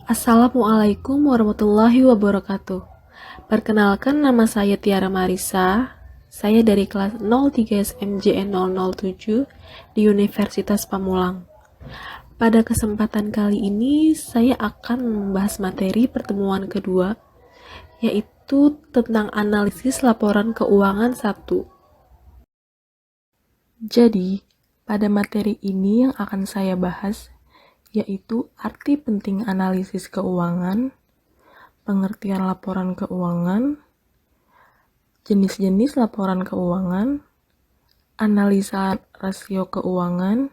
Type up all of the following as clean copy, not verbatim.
Assalamualaikum warahmatullahi wabarakatuh. Perkenalkan, nama saya Tiara Marisa. Saya dari kelas 03 SMJN 007 di Universitas Pamulang. Pada kesempatan kali ini, saya akan membahas materi pertemuan kedua, yaitu tentang analisis laporan keuangan 1. Jadi, pada materi ini yang akan saya bahas yaitu arti penting analisis keuangan, pengertian laporan keuangan, jenis-jenis laporan keuangan, analisa rasio keuangan,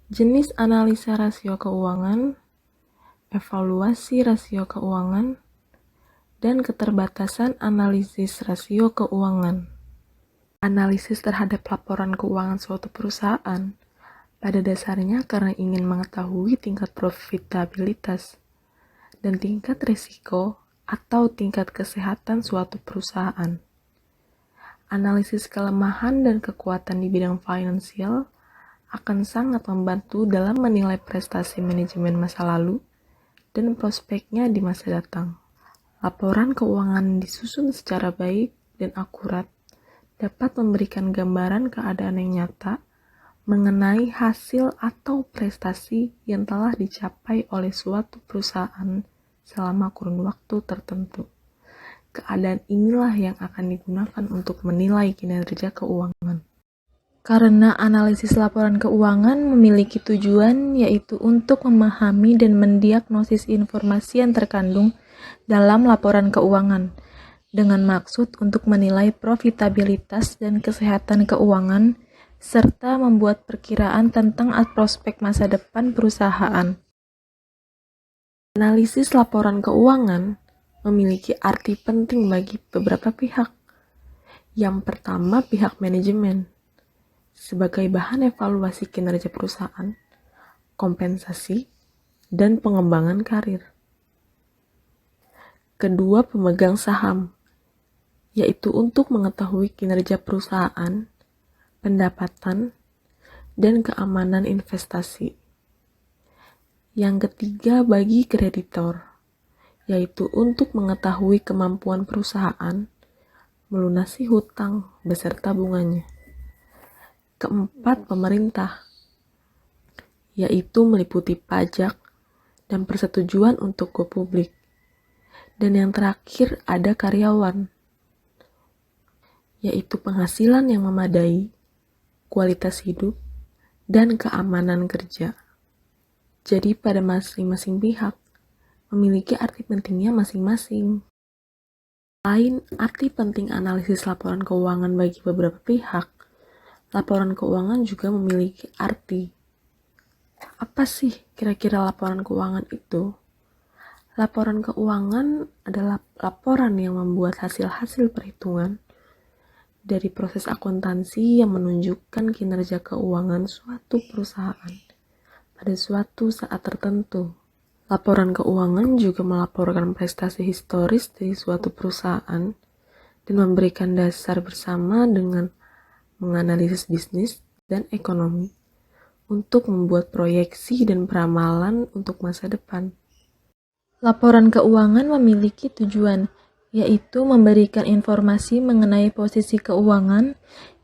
jenis analisa rasio keuangan, evaluasi rasio keuangan, dan keterbatasan analisis rasio keuangan. Analisis terhadap laporan keuangan suatu perusahaan pada dasarnya karena ingin mengetahui tingkat profitabilitas dan tingkat risiko atau tingkat kesehatan suatu perusahaan. Analisis kelemahan dan kekuatan di bidang finansial akan sangat membantu dalam menilai prestasi manajemen masa lalu dan prospeknya di masa datang. Laporan keuangan disusun secara baik dan akurat dapat memberikan gambaran keadaan yang nyata mengenai hasil atau prestasi yang telah dicapai oleh suatu perusahaan selama kurun waktu tertentu. Keadaan inilah yang akan digunakan untuk menilai kinerja keuangan. Karena analisis laporan keuangan memiliki tujuan yaitu untuk memahami dan mendiagnosis informasi yang terkandung dalam laporan keuangan, dengan maksud untuk menilai profitabilitas dan kesehatan keuangan, serta membuat perkiraan tentang prospek masa depan perusahaan. Analisis laporan keuangan memiliki arti penting bagi beberapa pihak. Yang pertama, pihak manajemen, sebagai bahan evaluasi kinerja perusahaan, kompensasi, dan pengembangan karir. Kedua, pemegang saham, yaitu untuk mengetahui kinerja perusahaan, pendapatan, dan keamanan investasi. Yang ketiga, bagi kreditor, yaitu untuk mengetahui kemampuan perusahaan melunasi hutang beserta bunganya. Keempat, pemerintah, yaitu meliputi pajak dan persetujuan untuk go publik. Dan yang terakhir ada karyawan, yaitu penghasilan yang memadai, kualitas hidup, dan keamanan kerja. Jadi pada masing-masing pihak memiliki arti pentingnya masing-masing. Selain arti penting analisis laporan keuangan bagi beberapa pihak, laporan keuangan juga memiliki arti. Apa sih kira-kira laporan keuangan itu? Laporan keuangan adalah laporan yang membuat hasil-hasil perhitungan dari proses akuntansi yang menunjukkan kinerja keuangan suatu perusahaan pada suatu saat tertentu. Laporan keuangan juga melaporkan prestasi historis dari suatu perusahaan dan memberikan dasar bersama dengan menganalisis bisnis dan ekonomi untuk membuat proyeksi dan peramalan untuk masa depan. Laporan keuangan memiliki tujuan, yaitu memberikan informasi mengenai posisi keuangan,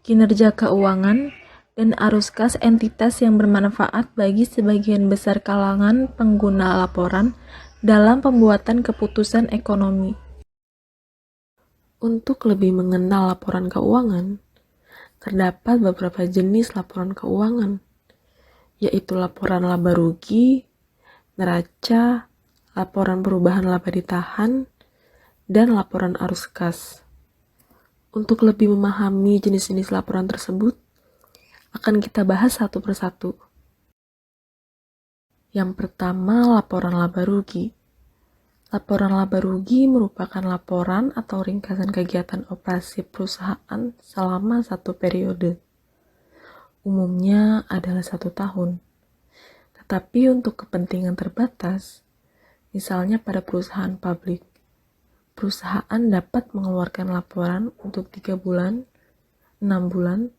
kinerja keuangan, dan arus kas entitas yang bermanfaat bagi sebagian besar kalangan pengguna laporan dalam pembuatan keputusan ekonomi. Untuk lebih mengenal laporan keuangan, terdapat beberapa jenis laporan keuangan, yaitu laporan laba rugi, neraca, laporan perubahan laba ditahan, dan laporan arus kas. Untuk lebih memahami jenis-jenis laporan tersebut, akan kita bahas satu persatu. Yang pertama, laporan laba rugi. Laporan laba rugi merupakan laporan atau ringkasan kegiatan operasi perusahaan selama satu periode. Umumnya adalah 1 tahun. Tetapi untuk kepentingan terbatas, misalnya pada perusahaan publik, perusahaan dapat mengeluarkan laporan untuk 3 bulan, 6 bulan,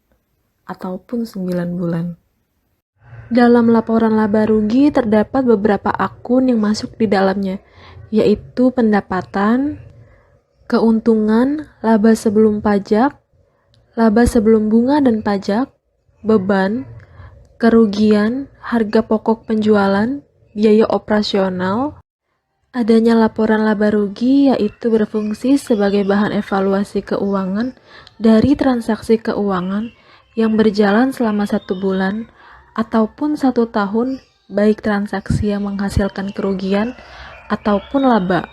ataupun 9 bulan. Dalam laporan laba rugi terdapat beberapa akun yang masuk di dalamnya, yaitu pendapatan, keuntungan, laba sebelum pajak, laba sebelum bunga dan pajak, beban, kerugian, harga pokok penjualan, biaya operasional. Adanya laporan laba rugi yaitu berfungsi sebagai bahan evaluasi keuangan dari transaksi keuangan yang berjalan selama 1 bulan ataupun 1 tahun, baik transaksi yang menghasilkan kerugian ataupun laba.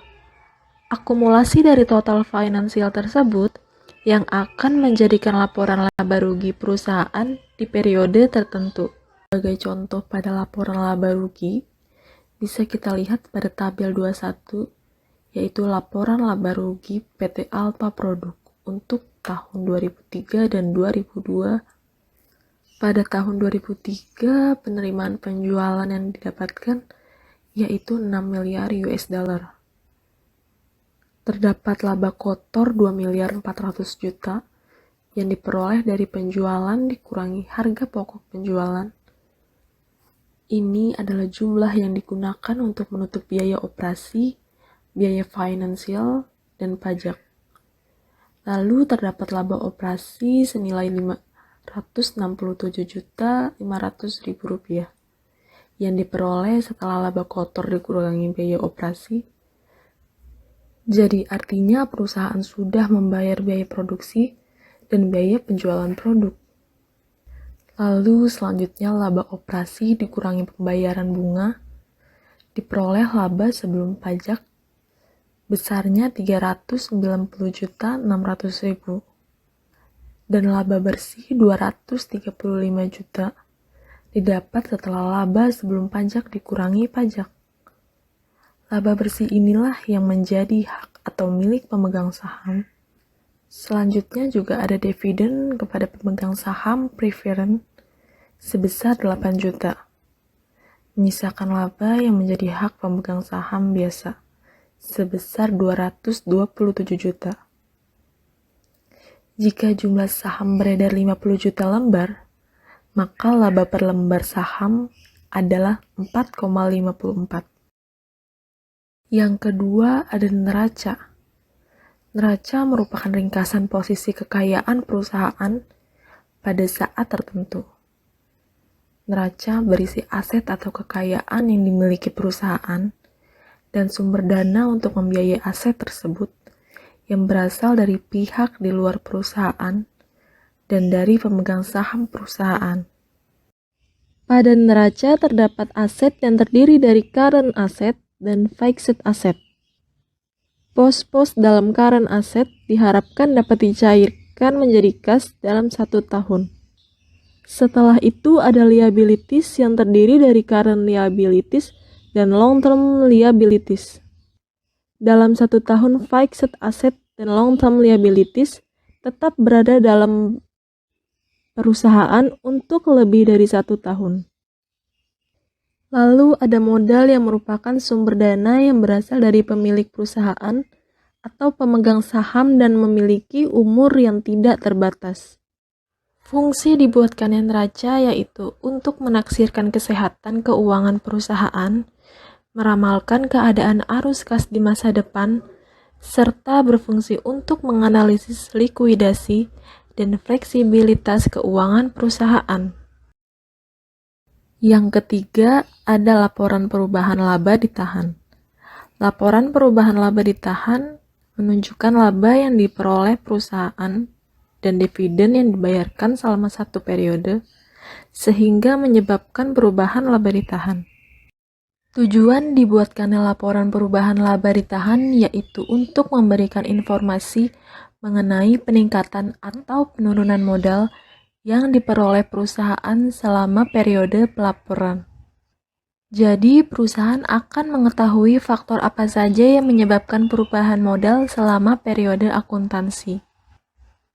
Akumulasi dari total finansial tersebut yang akan menjadikan laporan laba rugi perusahaan di periode tertentu. Sebagai contoh pada laporan laba rugi, bisa kita lihat pada tabel 21, yaitu laporan laba rugi PT Alfa Produk untuk tahun 2003 dan 2002. Pada tahun 2003, penerimaan penjualan yang didapatkan yaitu 6 miliar US dollar. Terdapat laba kotor 2 miliar 400 juta yang diperoleh dari penjualan dikurangi harga pokok penjualan. Ini adalah jumlah yang digunakan untuk menutup biaya operasi, biaya finansial, dan pajak. Lalu terdapat laba operasi senilai 567.500.000 rupiah yang diperoleh setelah laba kotor dikurangi biaya operasi. Jadi artinya perusahaan sudah membayar biaya produksi dan biaya penjualan produk. Lalu selanjutnya laba operasi dikurangi pembayaran bunga, diperoleh laba sebelum pajak besarnya 390.600.000 dan laba bersih 235 juta didapat setelah laba sebelum pajak dikurangi pajak. Laba bersih inilah yang menjadi hak atau milik pemegang saham. Selanjutnya juga ada dividen kepada pemegang saham preferred sebesar 8 juta. Menyisakan laba yang menjadi hak pemegang saham biasa sebesar 227 juta. Jika jumlah saham beredar 50 juta lembar, maka laba per lembar saham adalah 4,54. Yang kedua ada neraca. Neraca merupakan ringkasan posisi kekayaan perusahaan pada saat tertentu. Neraca berisi aset atau kekayaan yang dimiliki perusahaan dan sumber dana untuk membiayai aset tersebut yang berasal dari pihak di luar perusahaan dan dari pemegang saham perusahaan. Pada neraca terdapat aset yang terdiri dari current asset dan fixed asset. Pos-pos dalam current asset diharapkan dapat dicairkan menjadi kas dalam 1 tahun. Setelah itu ada liabilities yang terdiri dari current liabilities dan long-term liabilities. Dalam 1 tahun, fixed asset dan long-term liabilities tetap berada dalam perusahaan untuk lebih dari 1 tahun. Lalu ada modal yang merupakan sumber dana yang berasal dari pemilik perusahaan atau pemegang saham dan memiliki umur yang tidak terbatas. Fungsi dibuatkannya neraca yaitu untuk menaksirkan kesehatan keuangan perusahaan, meramalkan keadaan arus kas di masa depan, serta berfungsi untuk menganalisis likuidasi dan fleksibilitas keuangan perusahaan. Yang ketiga, ada laporan perubahan laba ditahan. Laporan perubahan laba ditahan menunjukkan laba yang diperoleh perusahaan dan dividen yang dibayarkan selama 1 periode, sehingga menyebabkan perubahan laba ditahan. Tujuan dibuatkannya laporan perubahan laba ditahan yaitu untuk memberikan informasi mengenai peningkatan atau penurunan modal yang diperoleh perusahaan selama periode pelaporan. Jadi, perusahaan akan mengetahui faktor apa saja yang menyebabkan perubahan modal selama periode akuntansi.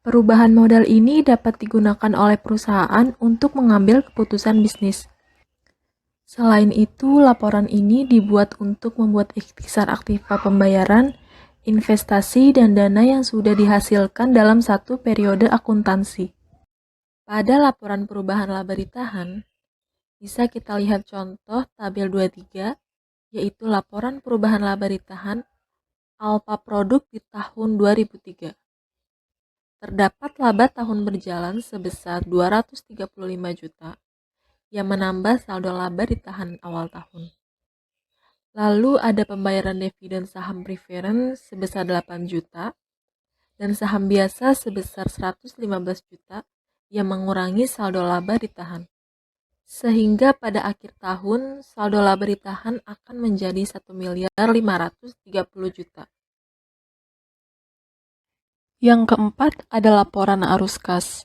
Perubahan modal ini dapat digunakan oleh perusahaan untuk mengambil keputusan bisnis. Selain itu, laporan ini dibuat untuk membuat ikhtisar aktiva pembayaran, investasi, dan dana yang sudah dihasilkan dalam 1 periode akuntansi. Pada laporan perubahan laba ditahan, Bisa kita lihat contoh tabel 23, yaitu laporan perubahan laba ditahan alfa produk di tahun 2003. Terdapat laba tahun berjalan sebesar 235 juta, yang menambah saldo laba ditahan awal tahun. Lalu ada pembayaran dividen saham preferen sebesar 8 juta, dan saham biasa sebesar 115 juta, yang mengurangi saldo laba ditahan. Sehingga pada akhir tahun, saldo laba ditahan akan menjadi 1.530 juta. Yang keempat ada laporan arus kas.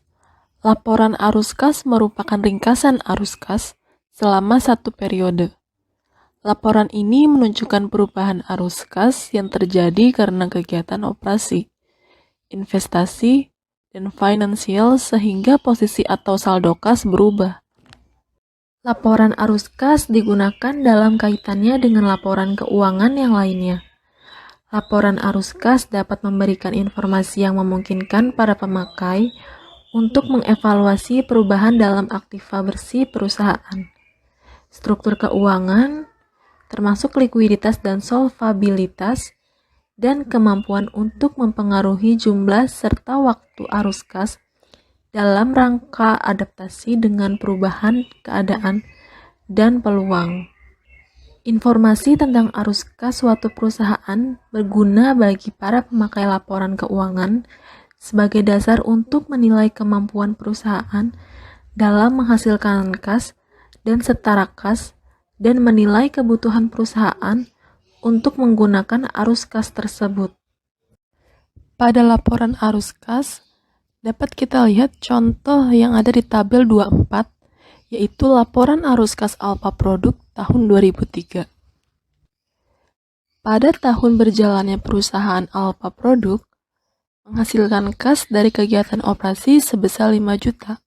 Laporan arus kas merupakan ringkasan arus kas selama satu periode. Laporan ini menunjukkan perubahan arus kas yang terjadi karena kegiatan operasi, investasi, dan finansial sehingga posisi atau saldo kas berubah. Laporan arus kas digunakan dalam kaitannya dengan laporan keuangan yang lainnya. Laporan arus kas dapat memberikan informasi yang memungkinkan para pemakai untuk mengevaluasi perubahan dalam aktiva bersih perusahaan, struktur keuangan, termasuk likuiditas dan solvabilitas, dan kemampuan untuk mempengaruhi jumlah serta waktu arus kas dalam rangka adaptasi dengan perubahan keadaan dan peluang. Informasi tentang arus kas suatu perusahaan berguna bagi para pemakai laporan keuangan sebagai dasar untuk menilai kemampuan perusahaan dalam menghasilkan kas dan setara kas dan menilai kebutuhan perusahaan untuk menggunakan arus kas tersebut. Pada laporan arus kas, dapat kita lihat contoh yang ada di tabel 24, yaitu laporan arus kas alfa produk tahun 2003. Pada tahun berjalannya perusahaan alfa produk, menghasilkan kas dari kegiatan operasi sebesar 5 juta.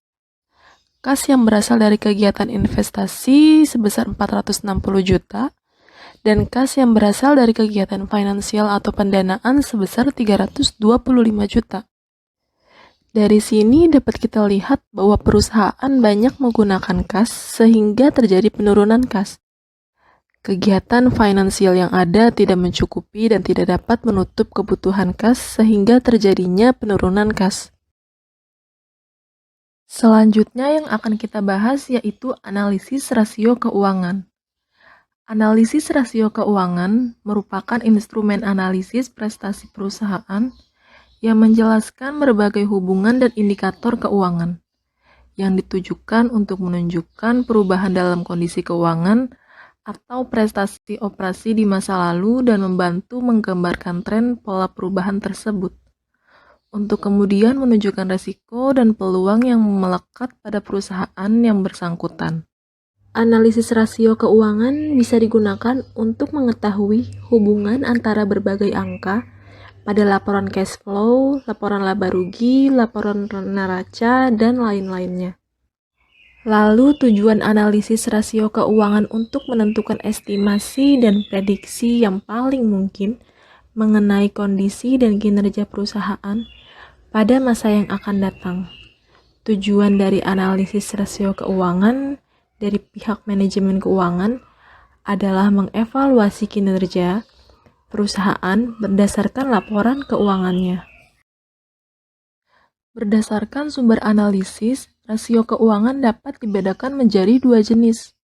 Kas yang berasal dari kegiatan investasi sebesar 460 juta, dan kas yang berasal dari kegiatan finansial atau pendanaan sebesar 325 juta. Dari sini dapat kita lihat bahwa perusahaan banyak menggunakan kas sehingga terjadi penurunan kas. Kegiatan finansial yang ada tidak mencukupi dan tidak dapat menutup kebutuhan kas sehingga terjadinya penurunan kas. Selanjutnya yang akan kita bahas yaitu analisis rasio keuangan. Analisis rasio keuangan merupakan instrumen analisis prestasi perusahaan yang menjelaskan berbagai hubungan dan indikator keuangan yang ditujukan untuk menunjukkan perubahan dalam kondisi keuangan atau prestasi operasi di masa lalu dan membantu menggambarkan tren pola perubahan tersebut untuk kemudian menunjukkan risiko dan peluang yang melekat pada perusahaan yang bersangkutan. Analisis rasio keuangan bisa digunakan untuk mengetahui hubungan antara berbagai angka pada laporan cash flow, laporan laba rugi, laporan neraca, dan lain-lainnya. Lalu tujuan analisis rasio keuangan untuk menentukan estimasi dan prediksi yang paling mungkin mengenai kondisi dan kinerja perusahaan pada masa yang akan datang. Tujuan dari analisis rasio keuangan dari pihak manajemen keuangan adalah mengevaluasi kinerja perusahaan berdasarkan laporan keuangannya. Berdasarkan sumber analisis, rasio keuangan dapat dibedakan menjadi dua jenis.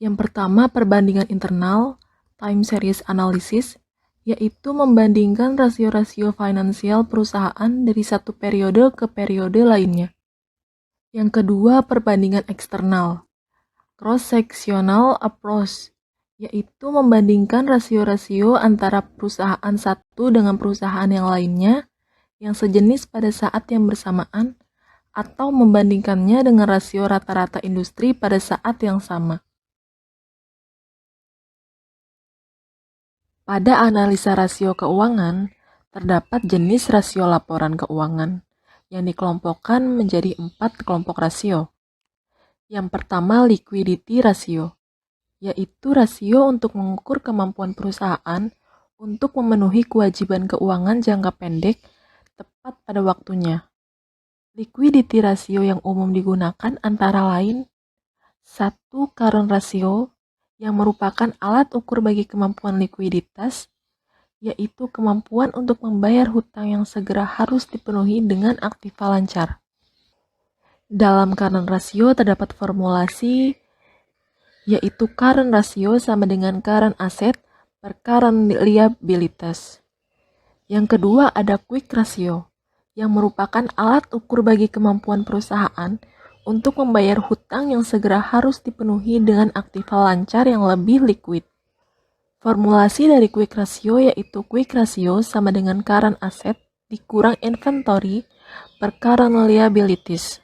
Yang pertama, perbandingan internal, time series analysis, yaitu membandingkan rasio-rasio finansial perusahaan dari satu periode ke periode lainnya. Yang kedua, perbandingan eksternal, cross-sectional approach, yaitu membandingkan rasio-rasio antara perusahaan satu dengan perusahaan yang lainnya yang sejenis pada saat yang bersamaan atau membandingkannya dengan rasio rata-rata industri pada saat yang sama. Pada analisa rasio keuangan, terdapat jenis rasio laporan keuangan yang dikelompokkan menjadi 4 kelompok rasio. Yang pertama, liquidity ratio, yaitu rasio untuk mengukur kemampuan perusahaan untuk memenuhi kewajiban keuangan jangka pendek tepat pada waktunya. Liquidity ratio yang umum digunakan antara lain Satu, current ratio, yang merupakan alat ukur bagi kemampuan likuiditas, yaitu kemampuan untuk membayar hutang yang segera harus dipenuhi dengan aktiva lancar. Dalam current ratio terdapat formulasi, yaitu current ratio sama dengan current asset per current liabilities. Yang kedua ada quick ratio, yang merupakan alat ukur bagi kemampuan perusahaan untuk membayar hutang yang segera harus dipenuhi dengan aktiva lancar yang lebih liquid. Formulasi dari quick ratio yaitu quick ratio sama dengan current asset dikurang inventory per current liabilities.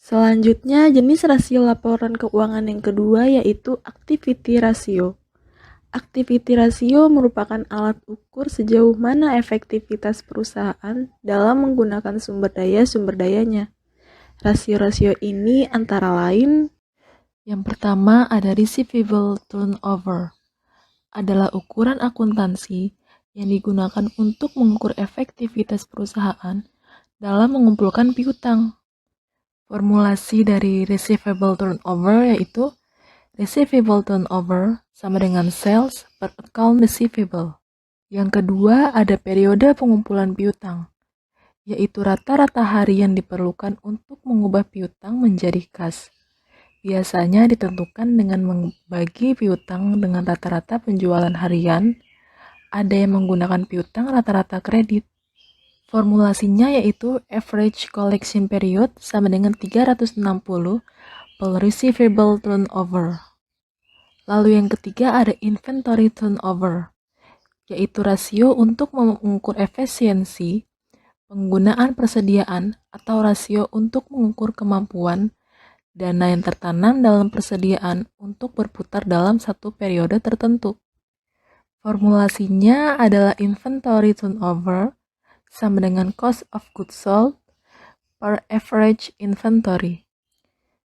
Selanjutnya, jenis rasio laporan keuangan yang kedua yaitu activity ratio. Activity ratio merupakan alat ukur sejauh mana efektivitas perusahaan dalam menggunakan sumber daya-sumber-dayanya. Rasio-rasio ini antara lain, yang pertama ada receivable turnover, adalah ukuran akuntansi yang digunakan untuk mengukur efektivitas perusahaan dalam mengumpulkan piutang. Formulasi dari receivable turnover yaitu receivable turnover sama dengan sales per account receivable. Yang kedua ada periode pengumpulan piutang, yaitu rata-rata hari yang diperlukan untuk mengubah piutang menjadi kas. Biasanya ditentukan dengan membagi piutang dengan rata-rata penjualan harian. Ada yang menggunakan piutang rata-rata kredit. Formulasinya yaitu average collection period sama dengan 360 per receivable turnover. Lalu yang ketiga ada inventory turnover, yaitu rasio untuk mengukur efisiensi penggunaan persediaan atau rasio untuk mengukur kemampuan dana yang tertanam dalam persediaan untuk berputar dalam satu periode tertentu. Formulasinya adalah inventory turnover sama dengan cost of goods sold per average inventory.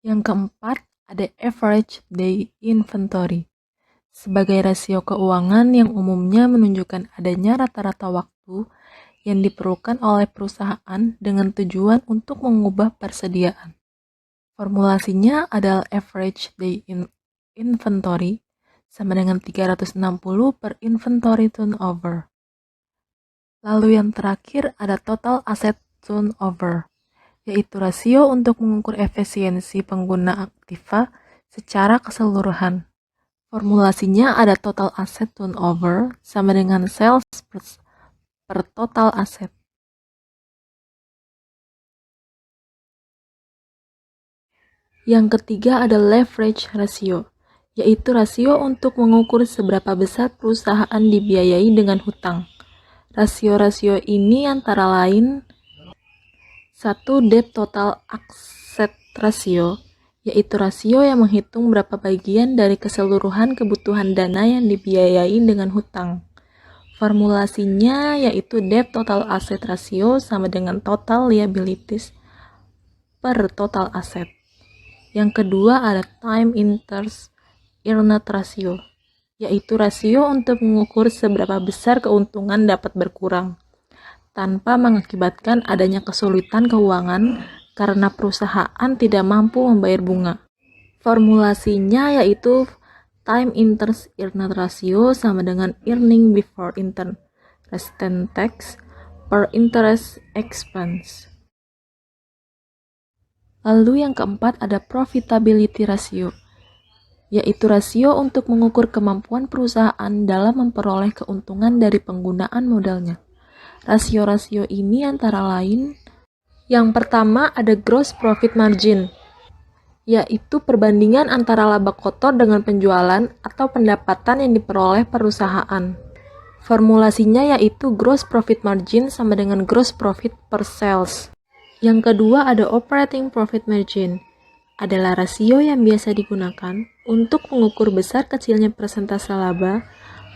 Yang keempat ada average day inventory sebagai rasio keuangan yang umumnya menunjukkan adanya rata-rata waktu yang diperlukan oleh perusahaan dengan tujuan untuk mengubah persediaan. Formulasinya adalah average day inventory sama dengan 360 per inventory turnover. Lalu yang terakhir ada total asset turnover, yaitu rasio untuk mengukur efisiensi pengguna aktiva secara keseluruhan. Formulasinya ada total asset turnover sama dengan sales per total asset. Yang ketiga ada leverage ratio, yaitu rasio untuk mengukur seberapa besar perusahaan dibiayai dengan hutang. Rasio-rasio ini antara lain 1. Debt total asset ratio, yaitu rasio yang menghitung berapa bagian dari keseluruhan kebutuhan dana yang dibiayai dengan hutang. Formulasinya yaitu debt total asset ratio sama dengan total liabilities per total asset. Yang kedua ada time interest earned ratio, yaitu rasio untuk mengukur seberapa besar keuntungan dapat berkurang tanpa mengakibatkan adanya kesulitan keuangan karena perusahaan tidak mampu membayar bunga. Formulasinya yaitu time interest earned ratio sama dengan earning before interest and tax per interest expense. Lalu yang keempat ada profitability ratio, yaitu rasio untuk mengukur kemampuan perusahaan dalam memperoleh keuntungan dari penggunaan modalnya. Rasio-rasio ini antara lain, yang pertama ada gross profit margin, yaitu perbandingan antara laba kotor dengan penjualan atau pendapatan yang diperoleh perusahaan. Formulasinya yaitu gross profit margin sama dengan gross profit per sales. Yang kedua ada operating profit margin, adalah rasio yang biasa digunakan untuk mengukur besar kecilnya persentase laba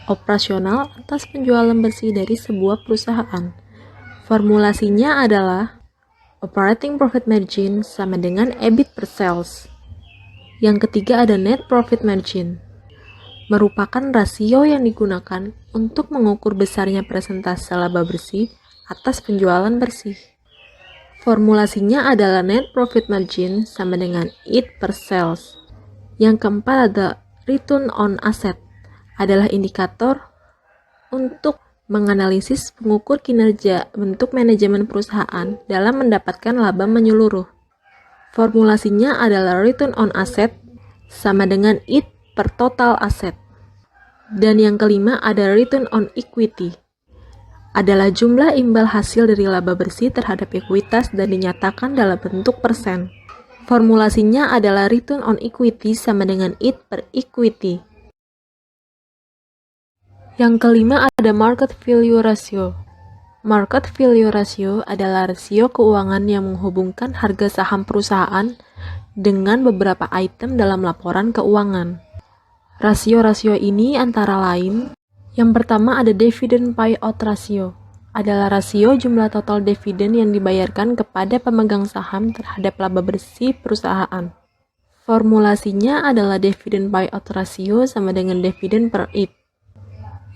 operasional atas penjualan bersih dari sebuah perusahaan. Formulasinya adalah operating profit margin sama dengan EBIT per sales. Yang ketiga ada net profit margin, merupakan rasio yang digunakan untuk mengukur besarnya persentase laba bersih atas penjualan bersih. Formulasinya adalah net profit margin sama dengan IT per sales. Yang keempat ada return on asset, adalah indikator untuk menganalisis pengukur kinerja bentuk manajemen perusahaan dalam mendapatkan laba menyeluruh. Formulasinya adalah return on asset sama dengan IT per total asset. Dan yang kelima ada return on equity, adalah jumlah imbal hasil dari laba bersih terhadap ekuitas dan dinyatakan dalam bentuk persen. Formulasinya adalah return on equity sama dengan IT per equity. Yang kelima ada market value ratio. Market value ratio adalah rasio keuangan yang menghubungkan harga saham perusahaan dengan beberapa item dalam laporan keuangan. Rasio-rasio ini antara lain, yang pertama ada dividend payout ratio, adalah rasio jumlah total dividen yang dibayarkan kepada pemegang saham terhadap laba bersih perusahaan. Formulasinya adalah dividend payout ratio sama dengan dividen per IP.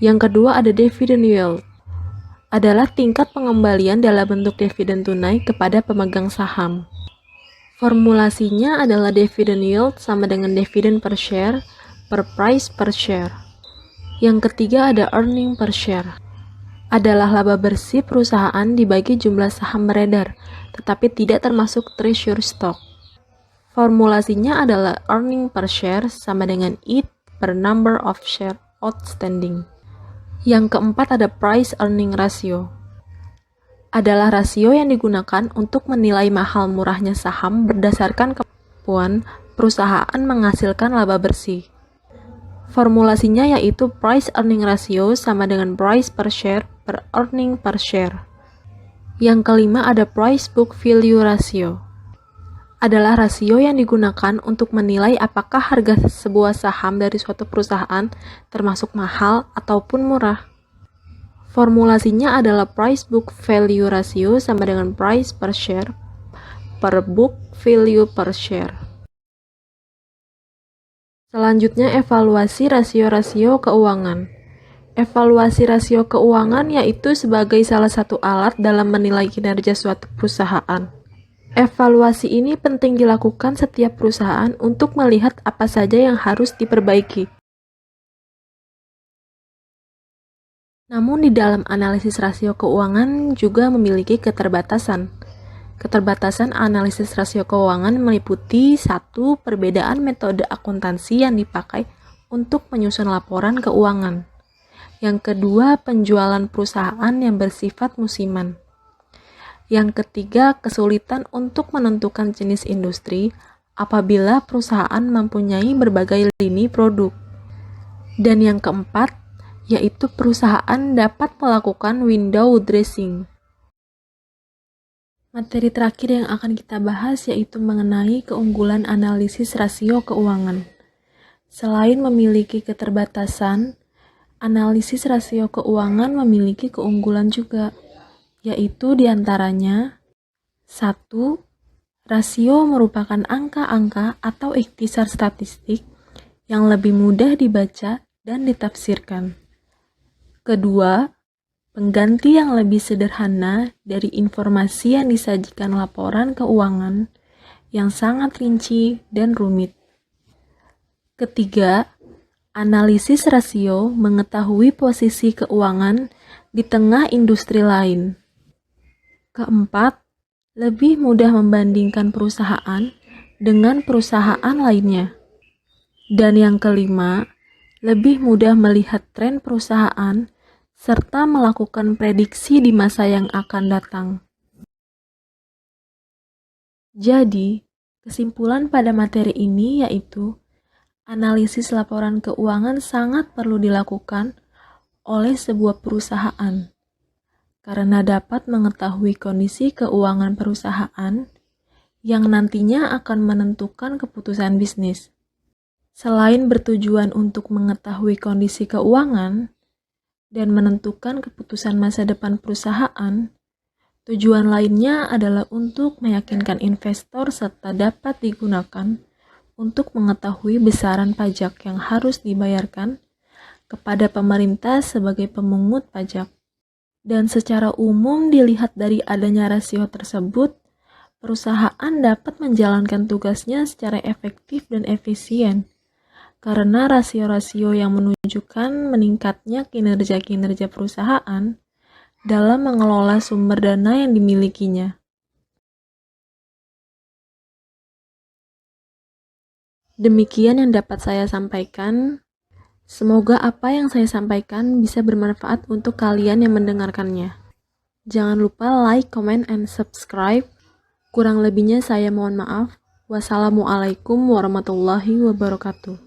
Yang kedua ada dividend yield, adalah tingkat pengembalian dalam bentuk dividen tunai kepada pemegang saham. Formulasinya adalah dividend yield sama dengan dividen per share per price per share. Yang ketiga ada earning per share, adalah laba bersih perusahaan dibagi jumlah saham beredar, tetapi tidak termasuk treasury stock. Formulasinya adalah earning per share sama dengan IT per number of share outstanding. Yang keempat ada price earning ratio, adalah rasio yang digunakan untuk menilai mahal murahnya saham berdasarkan kemampuan perusahaan menghasilkan laba bersih. Formulasinya yaitu price earning ratio sama dengan price per share per earning per share. Yang kelima ada price book value ratio, adalah rasio yang digunakan untuk menilai apakah harga sebuah saham dari suatu perusahaan termasuk mahal ataupun murah. Formulasinya adalah price book value ratio sama dengan price per share per book value per share. Selanjutnya evaluasi rasio-rasio keuangan. Evaluasi rasio keuangan yaitu sebagai salah satu alat dalam menilai kinerja suatu perusahaan. Evaluasi ini penting dilakukan setiap perusahaan untuk melihat apa saja yang harus diperbaiki. Namun di dalam analisis rasio keuangan juga memiliki keterbatasan. Keterbatasan analisis rasio keuangan meliputi 1. Perbedaan metode akuntansi yang dipakai untuk menyusun laporan keuangan. Yang kedua, penjualan perusahaan yang bersifat musiman. Yang ketiga, kesulitan untuk menentukan jenis industri apabila perusahaan mempunyai berbagai lini produk. Dan yang keempat, yaitu perusahaan dapat melakukan window dressing. Materi terakhir yang akan kita bahas yaitu mengenai keunggulan analisis rasio keuangan. Selain memiliki keterbatasan, analisis rasio keuangan memiliki keunggulan juga, yaitu diantaranya 1. Rasio merupakan angka-angka atau ikhtisar statistik yang lebih mudah dibaca dan ditafsirkan. Kedua, pengganti yang lebih sederhana dari informasi yang disajikan laporan keuangan yang sangat rinci dan rumit. Ketiga, analisis rasio mengetahui posisi keuangan di tengah industri lain. Keempat, lebih mudah membandingkan perusahaan dengan perusahaan lainnya. Dan yang kelima, lebih mudah melihat tren perusahaan serta melakukan prediksi di masa yang akan datang. Jadi, kesimpulan pada materi ini yaitu analisis laporan keuangan sangat perlu dilakukan oleh sebuah perusahaan karena dapat mengetahui kondisi keuangan perusahaan yang nantinya akan menentukan keputusan bisnis. Selain bertujuan untuk mengetahui kondisi keuangan dan menentukan keputusan masa depan perusahaan, tujuan lainnya adalah untuk meyakinkan investor serta dapat digunakan untuk mengetahui besaran pajak yang harus dibayarkan kepada pemerintah sebagai pemungut pajak. Dan secara umum dilihat dari adanya rasio tersebut, perusahaan dapat menjalankan tugasnya secara efektif dan efisien karena rasio-rasio yang menunjukkan meningkatnya kinerja-kinerja perusahaan dalam mengelola sumber dana yang dimilikinya. Demikian yang dapat saya sampaikan. Semoga apa yang saya sampaikan bisa bermanfaat untuk kalian yang mendengarkannya. Jangan lupa like, comment, and subscribe. Kurang lebihnya saya mohon maaf. Wassalamualaikum warahmatullahi wabarakatuh.